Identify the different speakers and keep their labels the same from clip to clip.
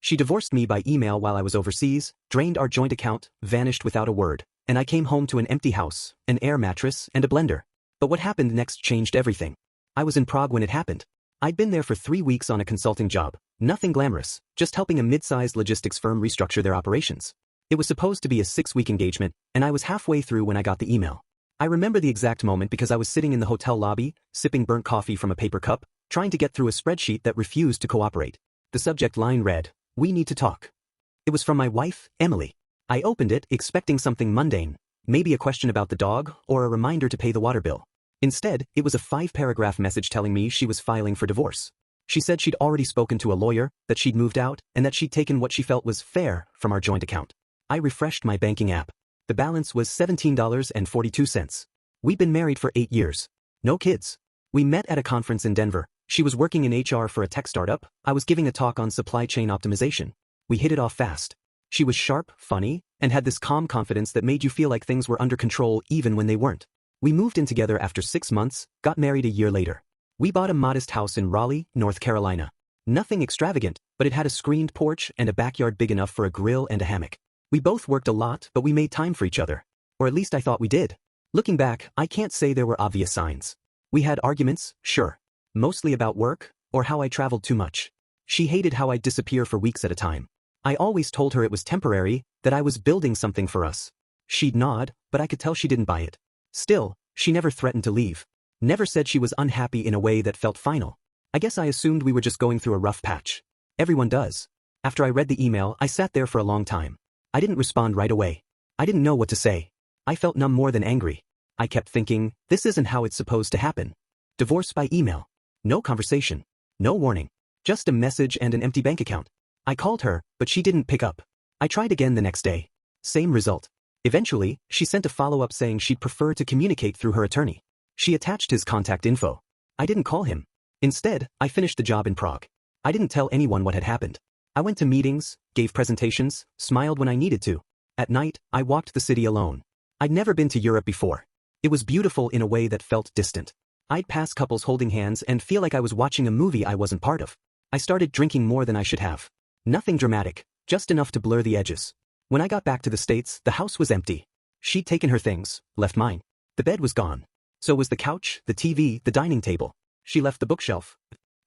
Speaker 1: She divorced me by email while I was overseas, drained our joint account, vanished without a word, and I came home to an empty house, an air mattress, and a blender. But what happened next changed everything. I was in Prague when it happened. I'd been there for 3 weeks on a consulting job, nothing glamorous, just helping a mid-sized logistics firm restructure their operations. It was supposed to be a 6-week engagement, and I was halfway through when I got the email. I remember the exact moment because I was sitting in the hotel lobby, sipping burnt coffee from a paper cup, trying to get through a spreadsheet that refused to cooperate. The subject line read, "We need to talk." It was from my wife, Emily. I opened it expecting something mundane, maybe a question about the dog or a reminder to pay the water bill. Instead, it was a 5-paragraph message telling me she was filing for divorce. She said she'd already spoken to a lawyer, that she'd moved out, and that she'd taken what she felt was fair from our joint account. I refreshed my banking app. The balance was $17.42. We'd been married for 8 years. No kids. We met at a conference in Denver. She was working in HR for a tech startup. I was giving a talk on supply chain optimization. We hit it off fast. She was sharp, funny, and had this calm confidence that made you feel like things were under control even when they weren't. We moved in together after 6 months, got married a year later. We bought a modest house in Raleigh, North Carolina. Nothing extravagant, but it had a screened porch and a backyard big enough for a grill and a hammock. We both worked a lot, but we made time for each other. Or at least I thought we did. Looking back, I can't say there were obvious signs. We had arguments, sure. Mostly about work, or how I traveled too much. She hated how I'd disappear for weeks at a time. I always told her it was temporary, that I was building something for us. She'd nod, but I could tell she didn't buy it. Still, she never threatened to leave. Never said she was unhappy in a way that felt final. I guess I assumed we were just going through a rough patch. Everyone does. After I read the email, I sat there for a long time. I didn't respond right away. I didn't know what to say. I felt numb more than angry. I kept thinking, this isn't how it's supposed to happen. Divorce by email. No conversation. No warning. Just a message and an empty bank account. I called her, but she didn't pick up. I tried again the next day. Same result. Eventually, she sent a follow-up saying she'd prefer to communicate through her attorney. She attached his contact info. I didn't call him. Instead, I finished the job in Prague. I didn't tell anyone what had happened. I went to meetings, gave presentations, smiled when I needed to. At night, I walked the city alone. I'd never been to Europe before. It was beautiful in a way that felt distant. I'd pass couples holding hands and feel like I was watching a movie I wasn't part of. I started drinking more than I should have. Nothing dramatic, just enough to blur the edges. When I got back to the States, the house was empty. She'd taken her things, left mine. The bed was gone. So was the couch, the TV, the dining table. She left the bookshelf.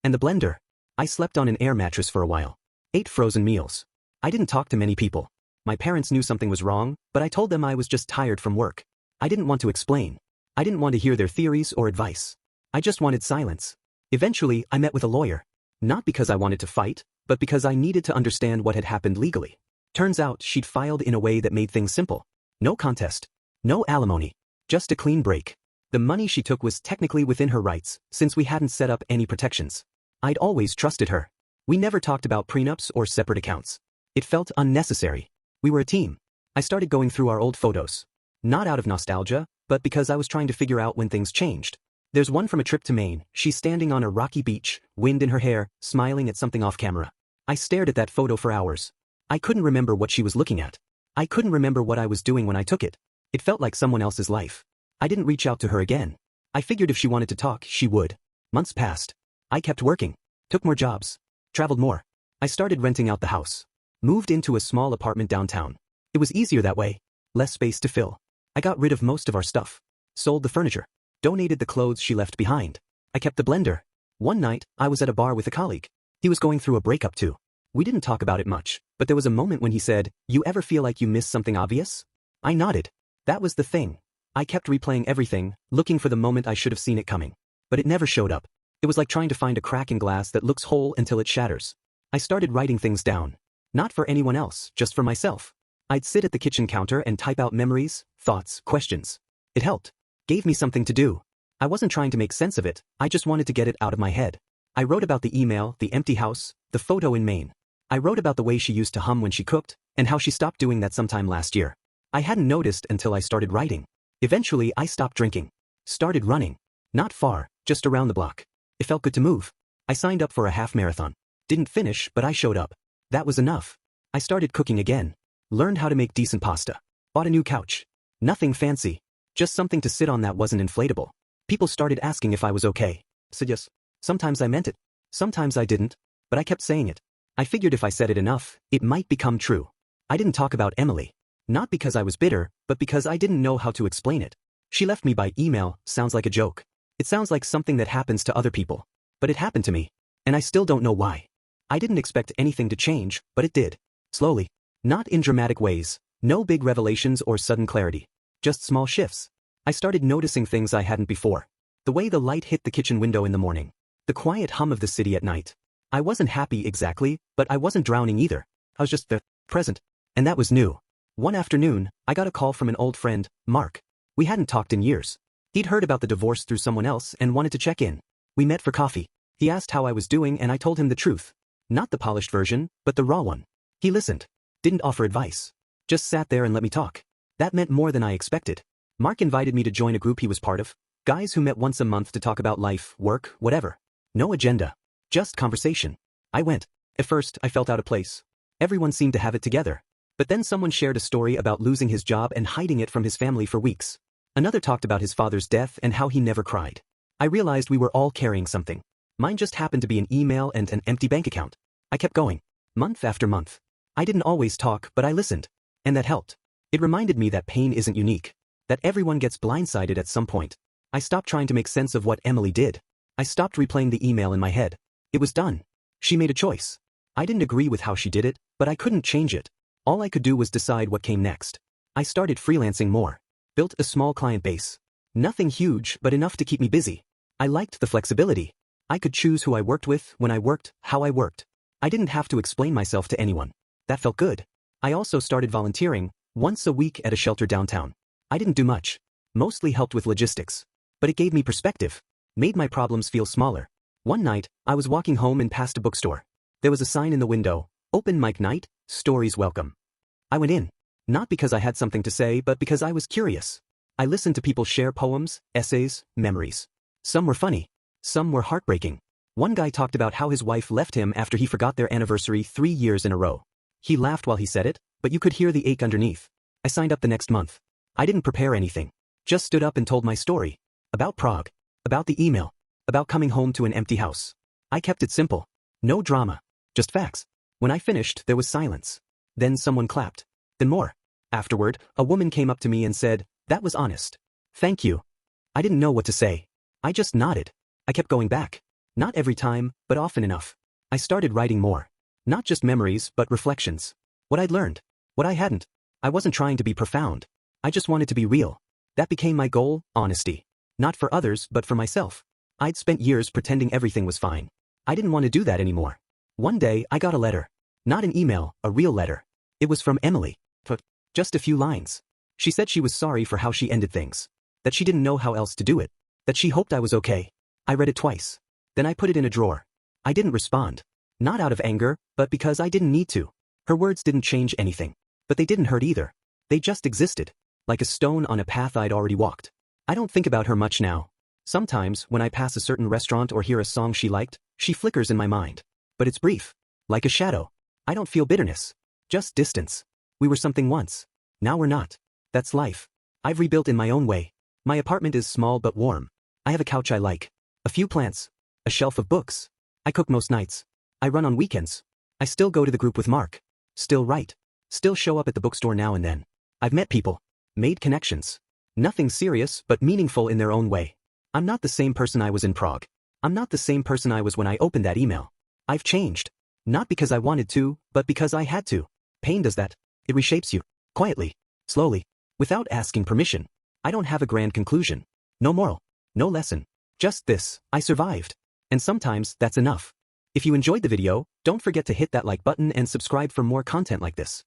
Speaker 1: And the blender. I slept on an air mattress for a while. Ate frozen meals. I didn't talk to many people. My parents knew something was wrong, but I told them I was just tired from work. I didn't want to explain. I didn't want to hear their theories or advice. I just wanted silence. Eventually, I met with a lawyer. Not because I wanted to fight, but because I needed to understand what had happened legally. Turns out she'd filed in a way that made things simple. No contest. No alimony. Just a clean break. The money she took was technically within her rights, since we hadn't set up any protections. I'd always trusted her. We never talked about prenups or separate accounts. It felt unnecessary. We were a team. I started going through our old photos. Not out of nostalgia, but because I was trying to figure out when things changed. There's one from a trip to Maine. She's standing on a rocky beach, wind in her hair, smiling at something off camera. I stared at that photo for hours. I couldn't remember what she was looking at. I couldn't remember what I was doing when I took it. It felt like someone else's life. I didn't reach out to her again. I figured if she wanted to talk, she would. Months passed. I kept working. Took more jobs. Traveled more. I started renting out the house. Moved into a small apartment downtown. It was easier that way. Less space to fill. I got rid of most of our stuff. Sold the furniture. Donated the clothes she left behind. I kept the blender. One night, I was at a bar with a colleague. He was going through a breakup too. We didn't talk about it much, but there was a moment when he said, "You ever feel like you missed something obvious?" I nodded. That was the thing. I kept replaying everything, looking for the moment I should have seen it coming. But it never showed up. It was like trying to find a crack in glass that looks whole until it shatters. I started writing things down. Not for anyone else, just for myself. I'd sit at the kitchen counter and type out memories, thoughts, questions. It helped. Gave me something to do. I wasn't trying to make sense of it, I just wanted to get it out of my head. I wrote about the email, the empty house, the photo in Maine. I wrote about the way she used to hum when she cooked, and how she stopped doing that sometime last year. I hadn't noticed until I started writing. Eventually, I stopped drinking. Started running. Not far, just around the block. It felt good to move. I signed up for a half marathon. Didn't finish, but I showed up. That was enough. I started cooking again. Learned how to make decent pasta. Bought a new couch. Nothing fancy. Just something to sit on that wasn't inflatable. People started asking if I was okay. Said yes. Sometimes I meant it. Sometimes I didn't. But I kept saying it. I figured if I said it enough, it might become true. I didn't talk about Emily. Not because I was bitter, but because I didn't know how to explain it. She left me by email. Sounds like a joke. It sounds like something that happens to other people. But it happened to me. And I still don't know why. I didn't expect anything to change, but it did. Slowly. Not in dramatic ways. No big revelations or sudden clarity. Just small shifts. I started noticing things I hadn't before. The way the light hit the kitchen window in the morning. The quiet hum of the city at night. I wasn't happy exactly, but I wasn't drowning either. I was just present. And that was new. One afternoon, I got a call from an old friend, Mark. We hadn't talked in years. He'd heard about the divorce through someone else and wanted to check in. We met for coffee. He asked how I was doing and I told him the truth. Not the polished version, but the raw one. He listened. Didn't offer advice. Just sat there and let me talk. That meant more than I expected. Mark invited me to join a group he was part of. Guys who met once a month to talk about life, work, whatever. No agenda. Just conversation. I went. At first, I felt out of place. Everyone seemed to have it together. But then someone shared a story about losing his job and hiding it from his family for weeks. Another talked about his father's death and how he never cried. I realized we were all carrying something. Mine just happened to be an email and an empty bank account. I kept going. Month after month. I didn't always talk, but I listened. And that helped. It reminded me that pain isn't unique. That everyone gets blindsided at some point. I stopped trying to make sense of what Emily did. I stopped replaying the email in my head. It was done. She made a choice. I didn't agree with how she did it, but I couldn't change it. All I could do was decide what came next. I started freelancing more. Built a small client base. Nothing huge, but enough to keep me busy. I liked the flexibility. I could choose who I worked with, when I worked, how I worked. I didn't have to explain myself to anyone. That felt good. I also started volunteering, once a week at a shelter downtown. I didn't do much. Mostly helped with logistics. But it gave me perspective. Made my problems feel smaller. One night, I was walking home and passed a bookstore. There was a sign in the window, open mic night, stories welcome. I went in. Not because I had something to say, but because I was curious. I listened to people share poems, essays, memories. Some were funny. Some were heartbreaking. One guy talked about how his wife left him after he forgot their anniversary 3 years in a row. He laughed while he said it, but you could hear the ache underneath. I signed up the next month. I didn't prepare anything. Just stood up and told my story. About Prague. About the email. About coming home to an empty house. I kept it simple. No drama. Just facts. When I finished, there was silence. Then someone clapped. Then more. Afterward, a woman came up to me and said, "That was honest. Thank you." I didn't know what to say. I just nodded. I kept going back. Not every time, but often enough. I started writing more. Not just memories, but reflections. What I'd learned. What I hadn't. I wasn't trying to be profound. I just wanted to be real. That became my goal, honesty. Not for others, but for myself. I'd spent years pretending everything was fine. I didn't want to do that anymore. One day, I got a letter. Not an email, a real letter. It was from Emily. Just a few lines. She said she was sorry for how she ended things. That she didn't know how else to do it. That she hoped I was okay. I read it twice. Then I put it in a drawer. I didn't respond. Not out of anger, but because I didn't need to. Her words didn't change anything. But they didn't hurt either. They just existed. Like a stone on a path I'd already walked. I don't think about her much now. Sometimes, when I pass a certain restaurant or hear a song she liked, she flickers in my mind. But it's brief. Like a shadow. I don't feel bitterness. Just distance. We were something once. Now we're not. That's life. I've rebuilt in my own way. My apartment is small but warm. I have a couch I like. A few plants. A shelf of books. I cook most nights. I run on weekends. I still go to the group with Mark. Still write. Still show up at the bookstore now and then. I've met people. Made connections. Nothing serious but meaningful in their own way. I'm not the same person I was in Prague. I'm not the same person I was when I opened that email. I've changed. Not because I wanted to, but because I had to. Pain does that. It reshapes you. Quietly. Slowly. Without asking permission. I don't have a grand conclusion. No moral. No lesson. Just this, I survived. And sometimes that's enough. If you enjoyed the video, don't forget to hit that like button and subscribe for more content like this.